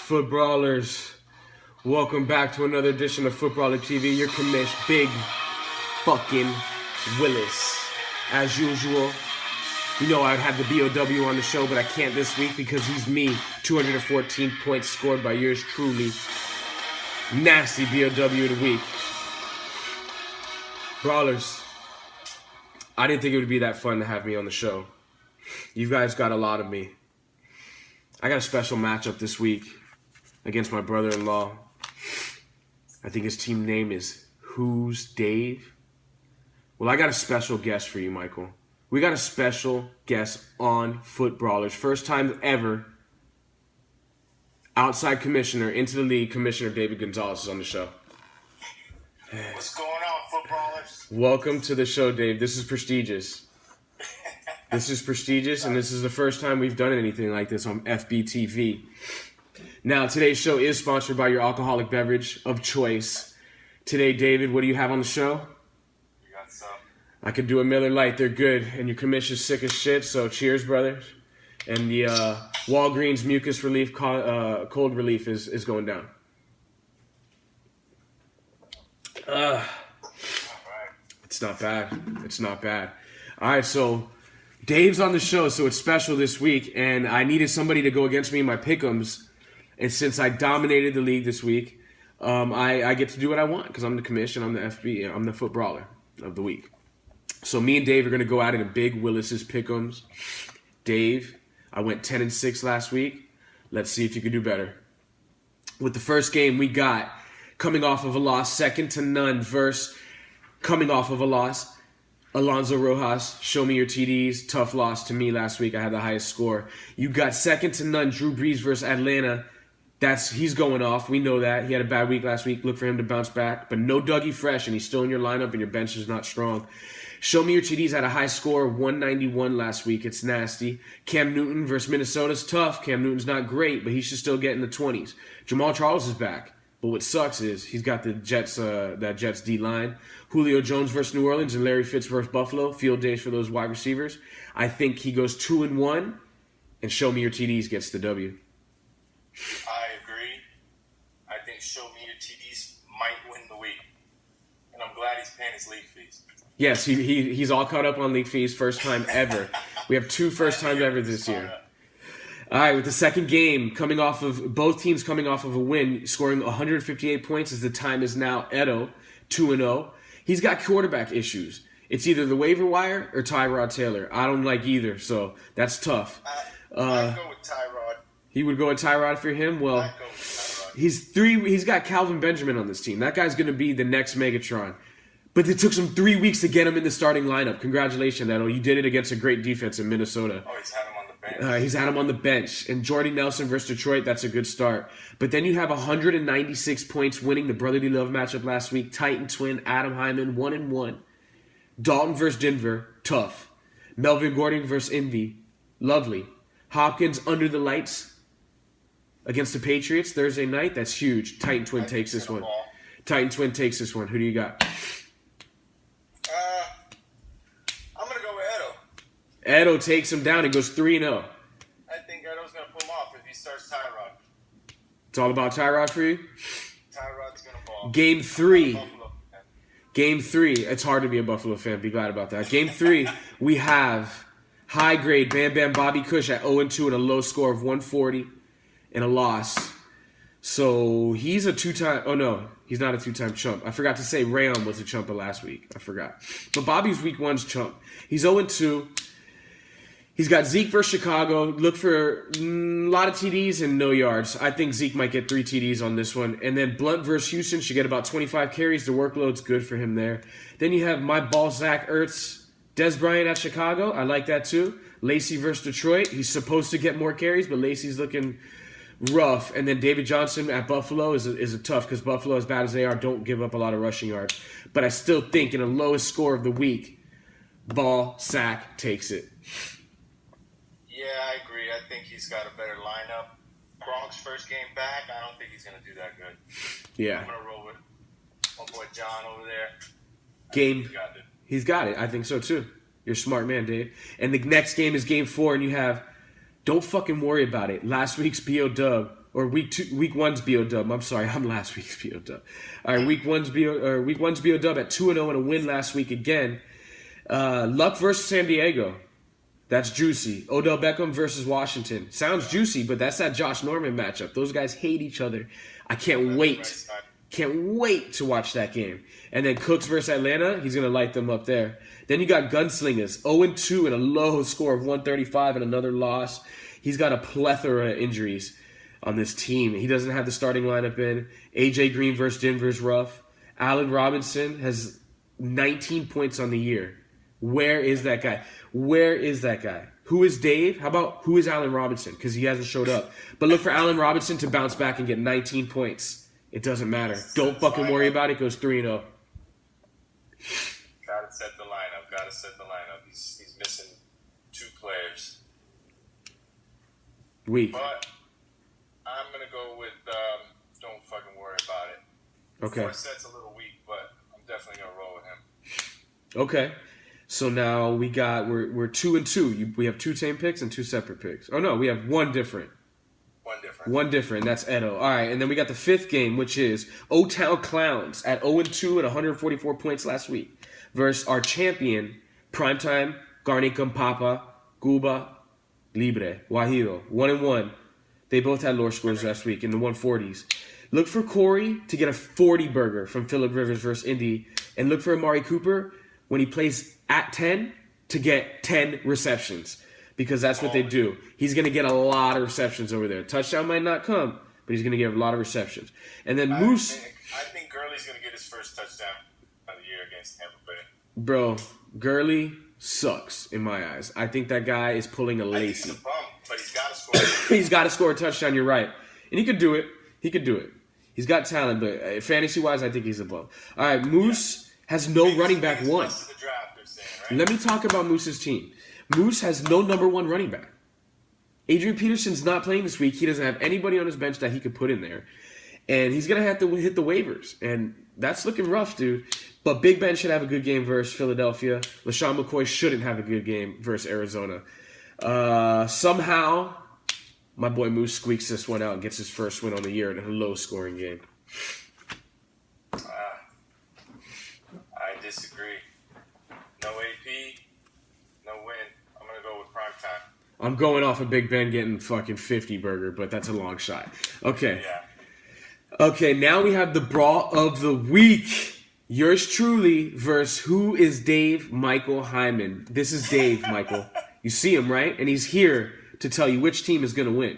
Footbrawlers, welcome back to another edition of Footbrawler TV. Your commish, Big fucking Willis. As usual, you know I'd have the BOW on the show, but I can't this week because he's me. 214 points scored by yours truly. Nasty BOW of the week. Brawlers, I didn't think it would be that fun to have me on the show. You guys got a lot of me. I got a special matchup this week against my brother-in-law. I think his team name is Who's Dave? Well, I got a special guest for you, Michael. We got a special guest on Footbrawlers. First time ever, outside commissioner into the league, Commissioner David Gonzalez is on the show. What's going on, Footbrawlers? Welcome to the show, Dave. This is prestigious. This is prestigious, and this is the first time we've done anything like this on FBTV. Now, today's show is sponsored by your alcoholic beverage of choice. Today, David, what do you have on the show? You got some. I could do a Miller Lite. They're good, and your commission's sick as shit, so cheers, brothers. And the Walgreens mucus relief, cold relief is going down. It's not bad. It's not bad. All right, so Dave's on the show, so it's special this week, and I needed somebody to go against me in my pick'ems. And since I dominated the league this week, I get to do what I want because I'm the commission, I'm the FB, I'm the footbrawler of the week. So me and Dave are going to go out in a Big Willis's pick'ems. Dave, I went 10-6 last week. Let's see if you can do better. With the first game we got, coming off of a loss, second to none versus coming off of a loss, Alonzo Rojas, show me your TDs. Tough loss to me last week. I had the highest score. You got second to none, Drew Brees versus Atlanta. He's going off. We know that. He had a bad week last week. Look for him to bounce back. But no Dougie Fresh, and he's still in your lineup, and your bench is not strong. Show me your TDs had a high score of 191 last week. It's nasty. Cam Newton versus Minnesota's tough. Cam Newton's not great, but he should still get in the 20s. Jamal Charles is back. But what sucks is he's got the Jets, that Jets D-line. Julio Jones versus New Orleans and Larry Fitz versus Buffalo. Field days for those wide receivers. I think he goes 2-1, and show me your TDs gets the W. I agree. I think show me your TDs might win the week. And I'm glad he's paying his league fees. Yes, he's all caught up on league fees. First time ever. We have two first times ever this year. All right, with the second game, both teams coming off of a win, scoring 158 points as the time is now Edo, 2-0. He's got quarterback issues. It's either the waiver wire or Tyrod Taylor. I don't like either, so that's tough. I'd go with Tyrod. He would go with Tyrod for him? Well, I'd go with Tyrod. he's got Calvin Benjamin on this team. That guy's going to be the next Megatron. But it took him 3 weeks to get him in the starting lineup. Congratulations, Edo. You did it against a great defense in Minnesota. Oh, he's had him on the bench. He's had him on the bench. And Jordy Nelson versus Detroit, that's a good start. But then you have 196 points winning the brotherly love matchup last week. Titan twin, Adam Hyman, 1-1. Dalton versus Denver, tough. Melvin Gordon versus Indy, lovely. Hopkins under the lights against the Patriots Thursday night, that's huge. Titan twin takes this one. Titan twin takes this one. Who do you got? I'm going to go with Edo. Edo takes him down and goes 3-0. I think Edo's going to pull him off if he starts Tyrod. It's all about Tyrod for you? Tyrod's going to ball. Game 3. Game 3. It's hard to be a Buffalo fan. Be glad about that. Game 3, we have high grade Bam Bam Bobby Cush at 0-2 and a low score of 140 and a loss. So he's a two-time... Oh, no. He's not a two-time chump. I forgot to say Rayon was a chump of last week. I forgot. But Bobby's week 1's chump. He's 0-2. He's got Zeke versus Chicago. Look for a lot of TDs and no yards. I think Zeke might get 3 TDs on this one. And then Blunt versus Houston should get about 25 carries. The workload's good for him there. Then you have my ball, Zach Ertz, Des Bryant at Chicago. I like that too. Lacey versus Detroit. He's supposed to get more carries, but Lacey's looking rough. And then David Johnson at Buffalo is a tough because Buffalo, as bad as they are, don't give up a lot of rushing yards. But I still think in a lowest score of the week, ball, sack takes it. Yeah, I agree. I think he's got a better lineup. Gronk's first game back, I don't think he's going to do that good. Yeah. I'm going to roll with my boy John over there. He's got it. I think so too. You're a smart man, Dave. And the next game is game 4, and you have, don't fucking worry about it. Last week's BO Dub or week one's BO dub. I'm sorry, I'm last week's BO dub. All right, week one's BO dub at 2-0 and a win last week again. Luck versus San Diego. That's juicy. Odell Beckham versus Washington. Sounds juicy, but that's that Josh Norman matchup. Those guys hate each other. I can't wait. Can't wait to watch that game. And then Cooks versus Atlanta. He's going to light them up there. Then you got Gunslingers. 0-2 and a low score of 135 and another loss. He's got a plethora of injuries on this team. He doesn't have the starting lineup in. AJ Green versus Denver's rough. Allen Robinson has 19 points on the year. Where is that guy? Who is Dave? How about who is Allen Robinson? Because he hasn't showed up. But look for Allen Robinson to bounce back and get 19 points. It doesn't matter. Don't fucking worry about it. It goes 3-0. Gotta set the lineup. He's missing 2 players. Weak. But I'm gonna go with don't fucking worry about it. Okay. Forset's a little weak, but I'm definitely gonna roll with him. Okay. So now we're 2-2. We have 2 same picks and 2 separate picks. Oh no, we have one different. One different. That's Edo. All right, and then we got the 5th game, which is O-Town Clowns at 0-2 and 144 points last week versus our champion, Primetime, Garnicum Papa, Guba, Libre, Wahido. 1-1. They both had lower scores last week in the 140s. Look for Corey to get a 40 burger from Phillip Rivers versus Indy, and look for Amari Cooper when he plays at 10 to get 10 receptions. Because that's what they do. He's going to get a lot of receptions over there. Touchdown might not come, but he's going to get a lot of receptions. And then Moose... I think Gurley's going to get his first touchdown of the year against Tampa Bay. Bro, Gurley sucks in my eyes. I think that guy is pulling a Lacey. He's a bum, but he's got to score. He's got to score a touchdown, you're right. And he could do it. He's got talent, but fantasy-wise, I think he's a bum. All right, Moose has no running back one. Let me talk about Moose's team. Moose has no number 1 running back. Adrian Peterson's not playing this week. He doesn't have anybody on his bench that he could put in there. And he's going to have to hit the waivers. And that's looking rough, dude. But Big Ben should have a good game versus Philadelphia. LaShawn McCoy shouldn't have a good game versus Arizona. Somehow, my boy Moose squeaks this one out and gets his first win on the year in a low-scoring game. I disagree. No AP, no win. I'm going to go with Primetime. I'm going off of Big Ben getting fucking 50 burger, but that's a long shot. Okay. Yeah. Okay, now we have the Brawl of the Week. Yours truly versus who is Dave Michael Hyman. This is Dave, Michael. You see him, right? And he's here to tell you which team is going to win.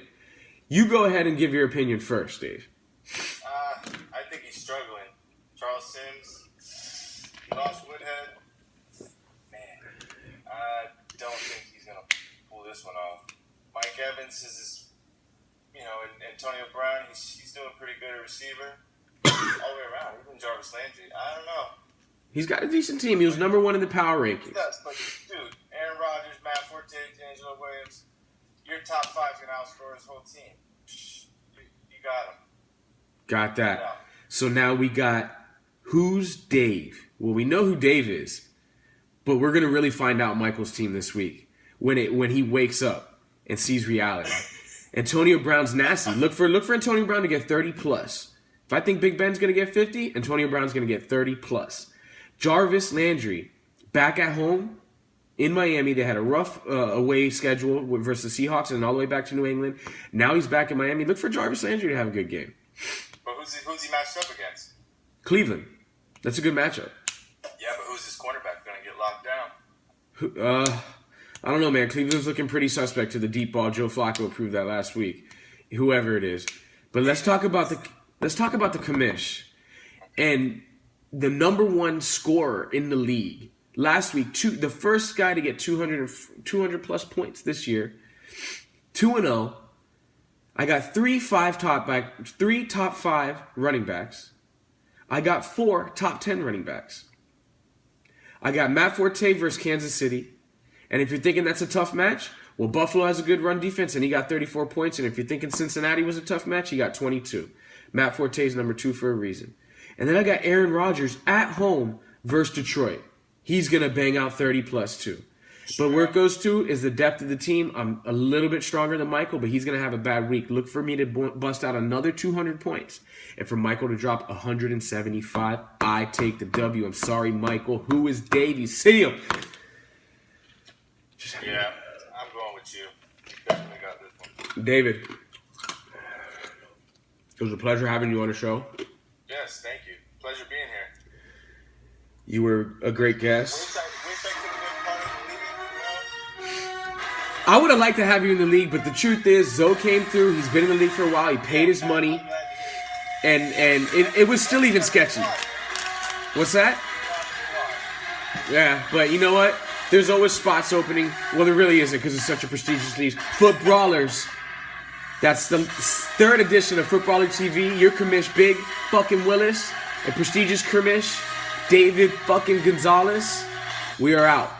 You go ahead and give your opinion first, Dave. I think he's struggling. Charles Sims, lost Woodhead. Man, I don't think he's going to pull this one off. Mike Evans is, and Antonio Brown, he's doing pretty good at receiver. All the way around. Even Jarvis Landry. I don't know. He's got a decent team. He was number 1 in the power rankings. He does, but dude, Aaron Rodgers, Matt Forte, D'Angelo Williams, your top 5's going to outscore his whole team. You got him. Got that. Yeah. So now we got who's Dave? Well, we know who Dave is, but we're going to really find out Michael's team this week when he wakes up and sees reality. Antonio Brown's nasty. Look for Antonio Brown to get 30 plus. If I think Big Ben's going to get 50, Antonio Brown's going to get 30 plus. Jarvis Landry, back at home in Miami. They had a rough away schedule versus the Seahawks and all the way back to New England. Now he's back in Miami. Look for Jarvis Landry to have a good game. But who's he matched up against? Cleveland. That's a good matchup. Yeah, but who's his quarterback going to get locked down? I don't know, man. Cleveland's looking pretty suspect to the deep ball. Joe Flacco proved that last week. Whoever it is. But let's talk about the commish. And the number 1 scorer in the league. Last week, the first guy to get 200 plus points this year. 2-0. I got 3 top 5 running backs. I got 4 top 10 running backs. I got Matt Forte versus Kansas City. And if you're thinking that's a tough match, well, Buffalo has a good run defense, and he got 34 points. And if you're thinking Cincinnati was a tough match, he got 22. Matt Forte is number 2 for a reason. And then I got Aaron Rodgers at home versus Detroit. He's going to bang out 30 plus too. But where it goes to is the depth of the team. I'm a little bit stronger than Michael, but he's going to have a bad week. Look for me to bust out another 200 points. And for Michael to drop 175, I take the W. I'm sorry, Michael. Who is Davey? See him. Yeah, I'm going with you. You definitely got this one. David, it was a pleasure having you on the show. Yes, thank you. Pleasure being here. You were a great guest. We expect to be part of the league, you know? I would have liked to have you in the league, but the truth is, Zoe came through. He's been in the league for a while. He paid his money. And it was still even sketchy. What's that? Yeah, but you know what? There's always spots opening. Well, there really isn't because it's such a prestigious league. Footbrawlers. That's the third edition of Footballer TV. Your commish, Big fucking Willis. And prestigious commish, David fucking Gonzalez. We are out.